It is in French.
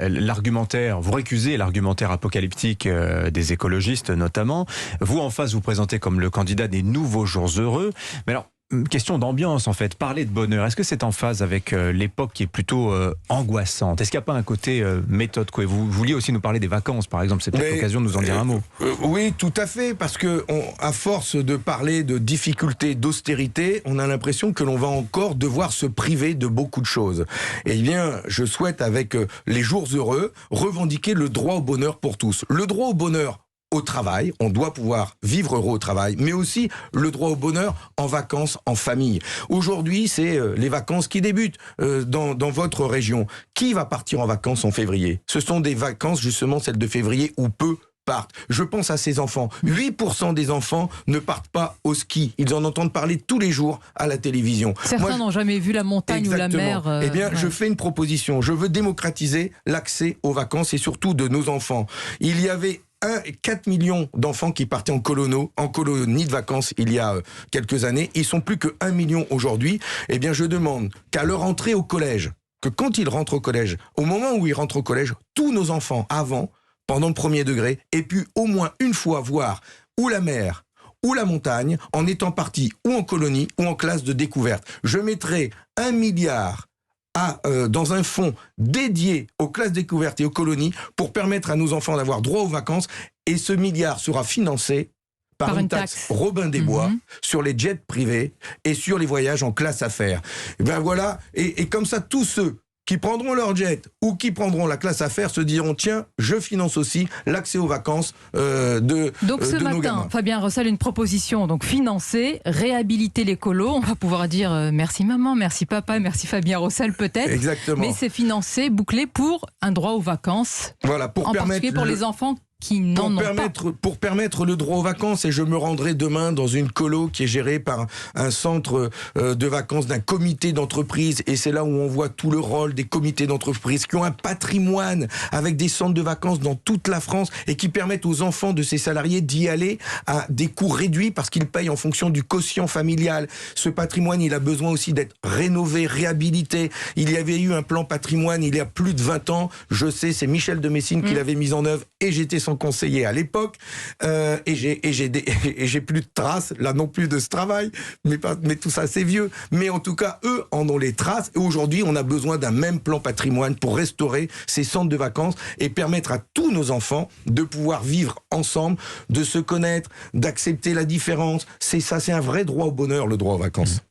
l'argumentaire, vous récusez l'argumentaire apocalyptique des écologistes notamment. Vous, en face, vous présentez comme le candidat des nouveaux jours heureux. Mais alors, question d'ambiance en fait, parler de bonheur, est-ce que c'est en phase avec l'époque qui est plutôt angoissante? Est-ce qu'il n'y a pas un côté méthode quoi? Vous vouliez aussi nous parler des vacances par exemple, c'est peut-être l'occasion de nous en dire un mot. Oui, tout à fait, parce que à force de parler de difficultés, d'austérité, on a l'impression que l'on va encore devoir se priver de beaucoup de choses. Eh bien, je souhaite avec les jours heureux revendiquer le droit au bonheur pour tous. Le droit au bonheur au travail, on doit pouvoir vivre heureux au travail, mais aussi le droit au bonheur en vacances, en famille. Aujourd'hui, c'est les vacances qui débutent dans votre région. Qui va partir en vacances en février? Ce sont des vacances, justement, celles de février, où peu partent. Je pense à ces enfants. 8% des enfants ne partent pas au ski. Ils en entendent parler tous les jours à la télévision. Certains n'ont jamais vu la montagne ou la mer. Eh bien, je fais une proposition. Je veux démocratiser l'accès aux vacances et surtout de nos enfants. Il y avait 4 millions d'enfants qui partaient en colonie de vacances il y a quelques années. Ils sont plus que 1 million aujourd'hui. Eh bien, je demande qu'à leur entrée au collège, que quand ils rentrent au collège, au moment où ils rentrent au collège, tous nos enfants, pendant le premier degré, aient pu au moins une fois voir ou la mer, ou la montagne, en étant partis ou en colonie ou en classe de découverte. Je mettrai 1 milliard dans un fonds dédié aux classes découvertes et aux colonies pour permettre à nos enfants d'avoir droit aux vacances, et ce milliard sera financé par une taxe Robin des Bois sur les jets privés et sur les voyages en classe affaires. Et ben voilà, et comme ça tous ceux qui prendront leur jet ou qui prendront la classe affaires se diront tiens, je finance aussi l'accès aux vacances Donc ce nos gamins. matin, Fabien Roussel, une proposition, donc financer, réhabiliter l'écolo. On va pouvoir dire merci maman, merci papa, merci Fabien Roussel peut-être. Exactement. Mais c'est financé, bouclé pour un droit aux vacances. Voilà, pour en permettre particulier pour les enfants qui n'en ont pas. Pour permettre le droit aux vacances, et je me rendrai demain dans une colo qui est gérée par un centre de vacances d'un comité d'entreprise, et c'est là où on voit tout le rôle des comités d'entreprise qui ont un patrimoine avec des centres de vacances dans toute la France et qui permettent aux enfants de ces salariés d'y aller à des coûts réduits parce qu'ils payent en fonction du quotient familial. Ce patrimoine, il a besoin aussi d'être rénové, réhabilité. Il y avait eu un plan patrimoine il y a plus de 20 ans, je sais, c'est Michel de Messine qui l'avait mis en œuvre et j'étais son conseiller à l'époque, et j'ai plus de traces, là non plus, de ce travail, mais tout ça c'est vieux, mais en tout cas eux en ont les traces, et aujourd'hui on a besoin d'un même plan patrimoine pour restaurer ces centres de vacances et permettre à tous nos enfants de pouvoir vivre ensemble, de se connaître, d'accepter la différence. C'est ça, c'est un vrai droit au bonheur, le droit aux vacances.